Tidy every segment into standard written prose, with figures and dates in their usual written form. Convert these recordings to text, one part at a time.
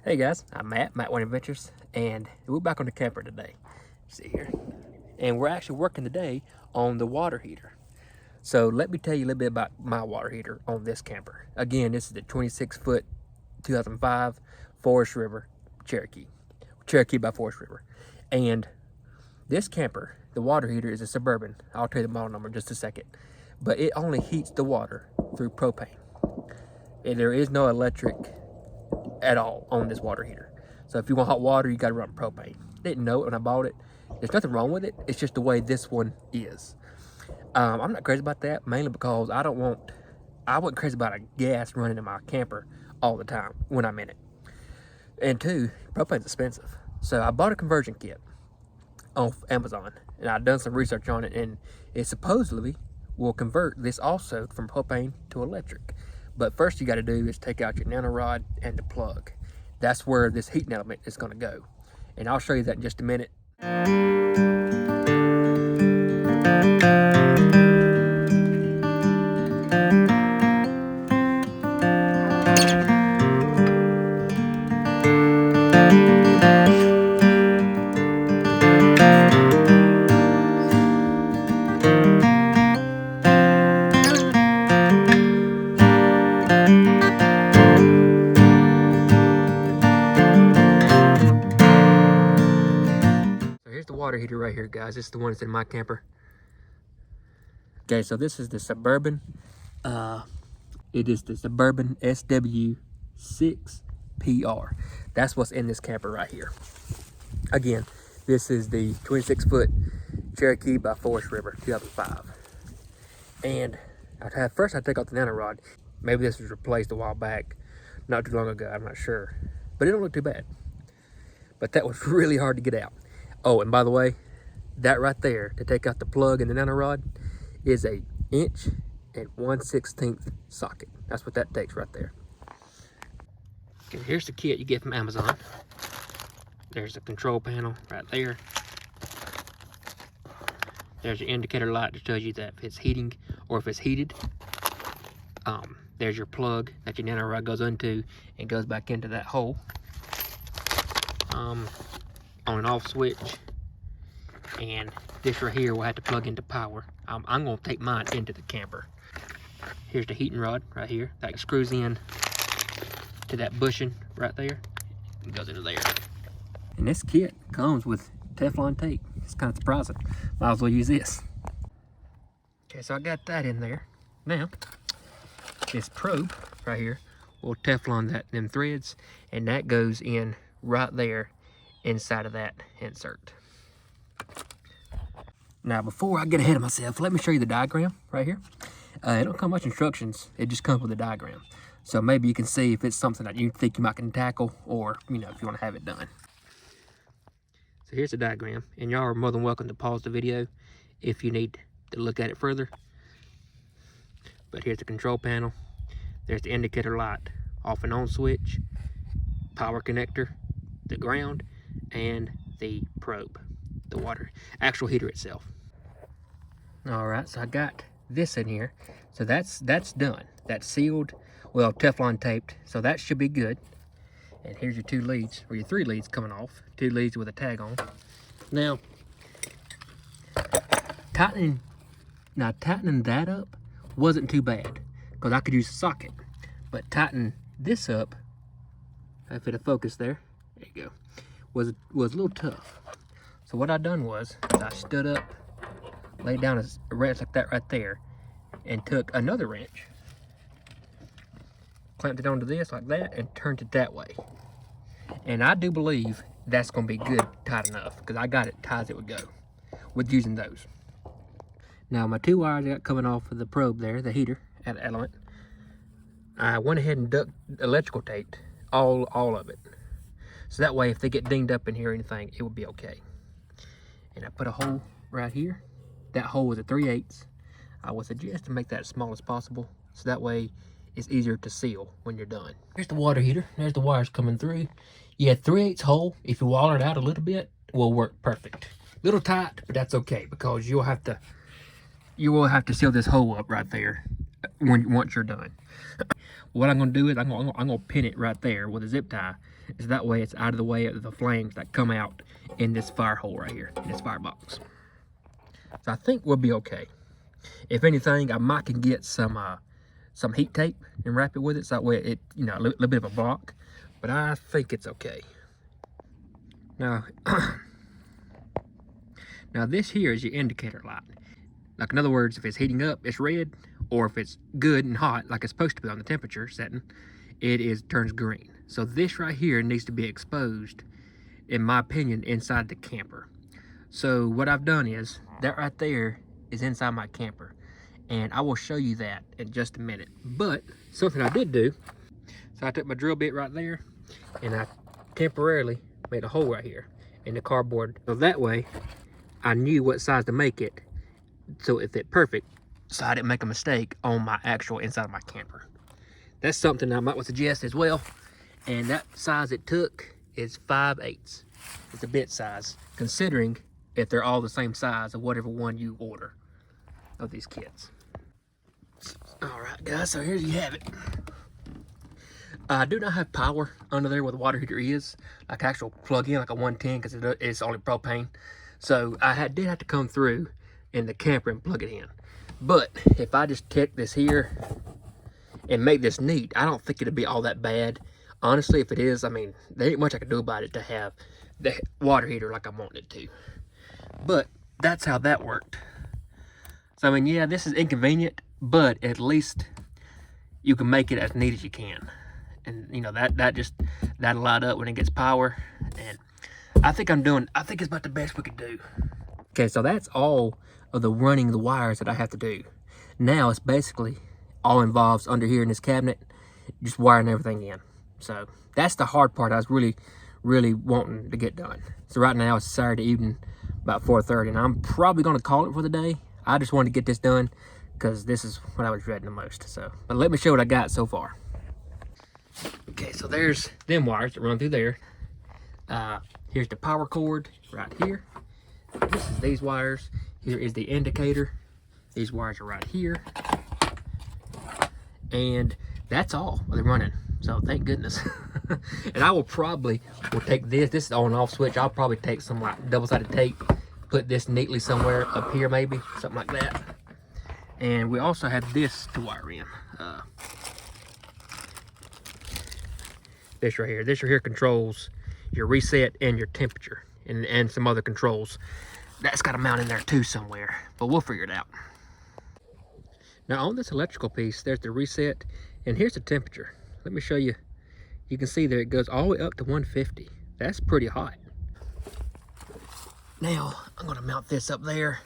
Hey guys, I'm Matt One Adventures, and we're back on the camper today. See here. And we're actually working today on the water heater. So let me tell you a little bit about my water heater on this camper. Again, this is the 26-foot 2005 Forest River Cherokee by Forest River. And this camper, the water heater is a Suburban. I'll tell you the model number in just a second. But it only heats the water through propane. And there is no electric at all on this water heater. So if you want hot water, you gotta run propane. Didn't know it when I bought it. There's nothing wrong with it. It's just the way this one is. I'm not crazy about that, mainly because I wasn't crazy about a gas running in my camper all the time when I'm in it. And two, propane's expensive. So I bought a conversion kit off Amazon, and I've done some research on it, and it supposedly will convert this also from propane to electric. But first you got to do is take out your nano rod and the plug. That's where this heating element is going to go. And I'll show you that in just a minute. Water heater right here, guys. This is the one that's in my camper. Okay, so this is the Suburban. It is the Suburban SW6PR. That's what's in this camper right here. Again, this is the 26-foot Cherokee by Forest River 2005. And first I take out the nano rod. Maybe this was replaced a while back, not too long ago. I'm not sure, but it don't look too bad. But that was really hard to get out. Oh, and by the way, that right there, to take out the plug and the nano rod, is a 1/16" socket. That's what that takes right there. Okay, here's the kit you get from Amazon. There's the control panel right there. There's your indicator light that shows you that if it's heating or if it's heated. There's your plug that your nano rod goes into and goes back into that hole. On and off switch, and this right here will have to plug into power. I'm going to take mine into the camper. Here's the heating rod right here that screws in to that bushing right there. It goes into there. And this kit comes with Teflon tape. It's kind of surprising. Might as well use this. Okay, so I got that in there. Now, this probe right here will Teflon them threads, and that goes in right there inside of that insert. Now, before I get ahead of myself, let me show you the diagram right here. It don't come much instructions. It just comes with a diagram. So maybe you can see if it's something that you think you might can tackle, or if you want to have it done. So here's the diagram, and y'all are more than welcome to pause the video if you need to look at it further. But here's the control panel. There's the indicator light, off and on switch, power connector, the ground, and the probe, the actual heater itself. All right, so I got this in here. So that's done. That's sealed, well, Teflon taped, so that should be good. And here's your 2 leads, or your 3 leads coming off. 2 leads with a tag on. Now, tightening that up wasn't too bad, because I could use a socket. But tightening this up, if it'll focus there you go, was a little tough. So what I done was I stood up, laid down a wrench like that right there, and took another wrench, clamped it onto this like that, and turned it that way. And I do believe that's going to be good, tight enough, because I got it tight as it would go with using those. Now my 2 wires I got coming off of the probe there, the heater element, I went ahead and duct electrical taped all of it. So that way, if they get dinged up in here or anything, it would be okay. And I put a hole right here. That hole is a 3/8. I would suggest to make that as small as possible, so that way it's easier to seal when you're done. Here's the water heater. There's the wires coming through. Yeah, 3/8 hole. If you wall it out a little bit, will work perfect. Little tight, but that's okay, because you will have to seal this hole up right there once you're done. what I'm gonna do is I'm gonna pin it right there with a zip tie. So that way it's out of the way of the flames that come out in this fire hole right here, in this firebox. So I think we'll be okay. If anything, I might can get some heat tape and wrap it with it, so that way it, you know, a little bit of a block. But I think it's okay. Now, now this here is your indicator light. Like in other words, if it's heating up, it's red, or if it's good and hot, like it's supposed to be on the temperature setting, turns green. So this right here needs to be exposed, in my opinion, inside the camper. So what I've done is, that right there is inside my camper. And I will show you that in just a minute. But something I did do, so I took my drill bit right there, and I temporarily made a hole right here in the cardboard. So that way, I knew what size to make it, so it fit perfect, so I didn't make a mistake on my actual inside of my camper. That's something I might suggest as well. And that size it took is 5/8. It's a bit size, considering if they're all the same size of whatever one you order of these kits. All right, guys, so here you have it. I do not have power under there where the water heater is, like actual plug-in, like a 110, because it's only propane. So I did have to come through in the camper and plug it in. But if I just take this here and make this neat, I don't think it'll be all that bad. Honestly, if it is, I mean, there ain't much I can do about it to have the water heater like I wanted it to. But that's how that worked. So I mean, yeah, this is inconvenient, but at least you can make it as neat as you can. And you know, that'll light up when it gets power. And I think it's about the best we could do. Okay, so that's all of the running the wires that I have to do. Now it's basically all involves under here in this cabinet, just wiring everything in. So that's the hard part I was really wanting to get done. So right now it's Saturday evening, about 4:30, and I'm probably gonna call it for the day. I just wanted to get this done because this is what I was dreading the most. So, but let me show what I got so far. Okay, so there's them wires that run through there. Here's the power cord right here. This is these wires. Here is the indicator. These wires are right here. And that's all they're running. So thank goodness. And I will take this is the on and off switch. I'll probably take some like double-sided tape, put this neatly somewhere up here maybe, something like that. And we also have this to wire in. This right here controls your reset and your temperature, and some other controls. That's got to mount in there too somewhere, but we'll figure it out. Now on this electrical piece, there's the reset, and here's the temperature. Let me show you. You can see that it goes all the way up to 150. That's pretty hot. Now I'm gonna mount this up there,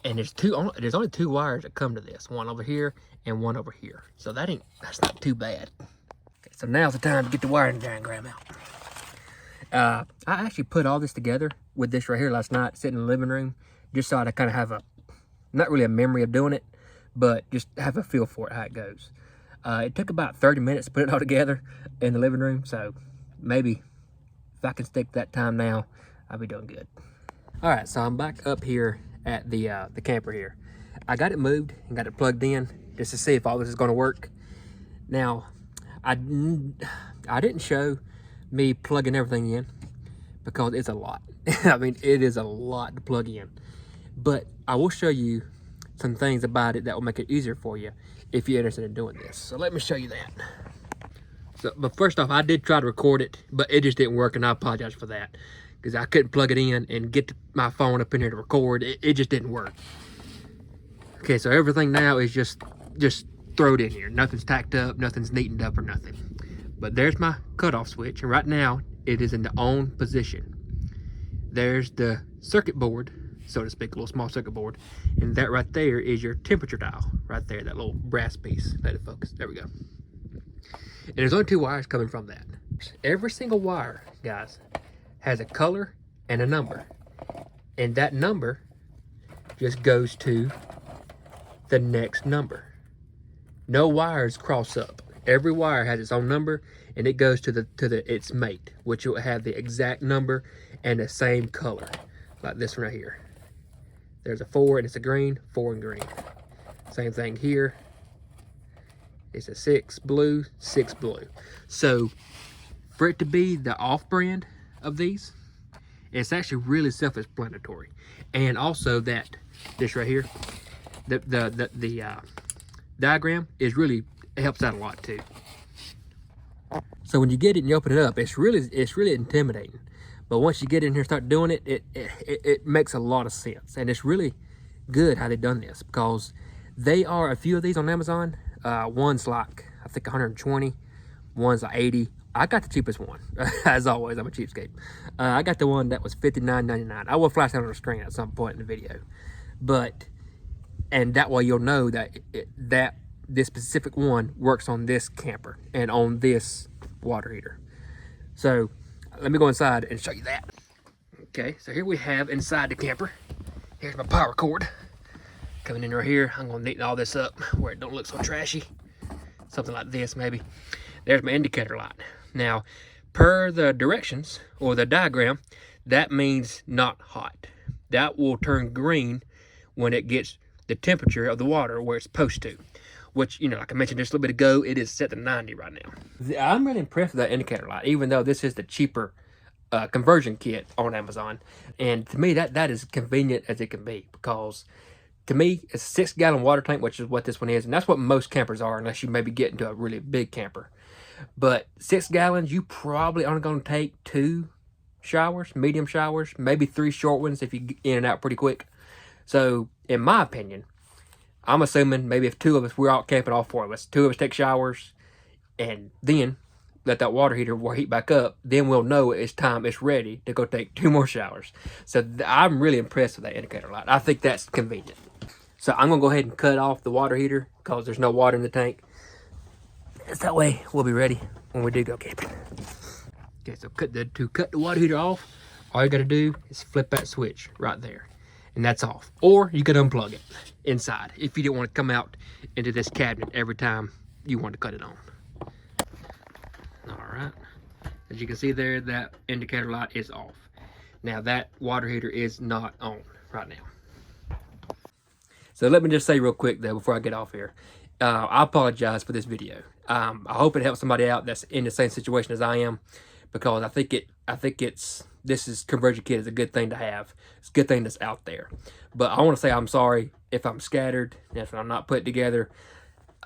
and there's only two wires that come to this, one over here and one over here. So that's not too bad. Okay, so now's the time to get the wiring diagram out. I actually put all this together with this right here last night, sitting in the living room, just so I kind of have not really a memory of doing it, but just have a feel for it, how it goes. It took about 30 minutes to put it all together in the living room, so maybe if I can stick that time now, I'll be doing good. All right, so I'm back up here at the camper here. I got it moved and got it plugged in just to see if all this is going to work. Now, I didn't show me plugging everything in because it's a lot. I mean, it is a lot to plug in, but I will show you some things about it that will make it easier for you if you're interested in doing this. So let me show you that. So, but first off, I did try to record it, but it just didn't work, and I apologize for that because I couldn't plug it in and get my phone up in here to record. It just didn't work. Okay, so everything now is just throw it in here. Nothing's tacked up, nothing's neatened up or nothing. But there's my cutoff switch, and right now it is in the on position. There's the circuit board, so to speak, a little small circuit board, and that right there is your temperature dial, right there, that little brass piece. Let it focus. There we go. And there's only two wires coming from that. Every single wire, guys, has a color and a number, and that number just goes to the next number. No wires cross up. Every wire has its own number, and it goes to its mate, which will have the exact number and the same color, like this one right here. There's a 4 and it's a green, 4 and green. Same thing here. It's a 6 blue, 6 blue. So for it to be the off-brand of these, it's actually really self-explanatory. And also that this right here, the diagram is really, it helps out a lot too. So when you get it and you open it up, it's really intimidating. But once you get in here and start doing it, it makes a lot of sense. And it's really good how they've done this, because they are a few of these on Amazon. One's like, I think 120, one's like 80. I got the cheapest one. As always, I'm a cheapskate. I got the one that was $59.99. I will flash that on the screen at some point in the video. And that way you'll know that this specific one works on this camper and on this water heater. So let me go inside and show you that. Okay, so here we have inside the camper. Here's my power cord coming in right here. I'm gonna neaten all this up where it don't look so trashy. Something like this maybe. There's my indicator light. Now, per the directions or the diagram, that means not hot. That will turn green when it gets the temperature of the water where it's supposed to. Which, you know, like I mentioned just a little bit ago, it is set to 90 right now. I'm really impressed with that indicator light, even though this is the cheaper conversion kit on Amazon. And to me, that is convenient as it can be, because to me, it's a 6-gallon water tank, which is what this one is. And that's what most campers are, unless you maybe get into a really big camper. But 6 gallons, you probably only going to take 2 showers, medium showers, maybe 3 short ones if you get in and out pretty quick. So, in my opinion, I'm assuming maybe if 2 of us, we're out camping, all 4 of us, 2 of us take showers, and then let that water heater heat back up, then we'll know it's time, it's ready to go take 2 more showers. So I'm really impressed with that indicator light. I think that's convenient. So I'm going to go ahead and cut off the water heater because there's no water in the tank. That way we'll be ready when we do go camping. Okay, so to cut the water heater off, all you got to do is flip that switch right there. And that's off. Or you could unplug it inside if you didn't want to come out into this cabinet every time you want to cut it on. All right. As you can see there, that indicator light is off. Now that water heater is not on right now. So let me just say real quick though, before I get off here, I apologize for this video. I hope it helps somebody out that's in the same situation as I am, because I think this conversion kit is a good thing to have. It's a good thing that's out there. But I want to say I'm sorry if I'm scattered, if I'm not put together.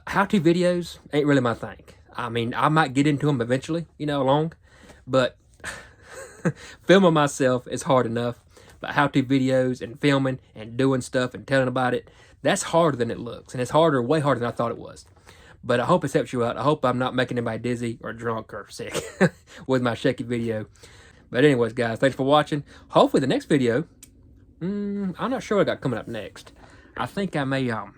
How-to videos ain't really my thing. I mean, I might get into them eventually, you know, along, but filming myself is hard enough. But how-to videos and filming and doing stuff and telling about it, that's harder than it looks. And it's way harder than I thought it was. But I hope it helps you out. I hope I'm not making anybody dizzy or drunk or sick with my shaky video. But anyways, guys, thanks for watching. Hopefully the next video, I'm not sure what I got coming up next. I think I may have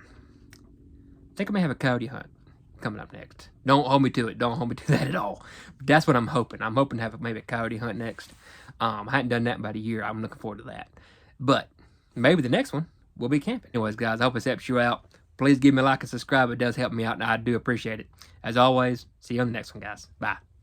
a coyote hunt coming up next. Don't hold me to it. Don't hold me to that at all. But that's what I'm hoping. I'm hoping to have maybe a coyote hunt next. I hadn't done that in about a year. I'm looking forward to that. But maybe the next one will be camping. Anyways, guys, I hope this helps you out. Please give me a like and subscribe. It does help me out, and I do appreciate it. As always, see you on the next one, guys. Bye.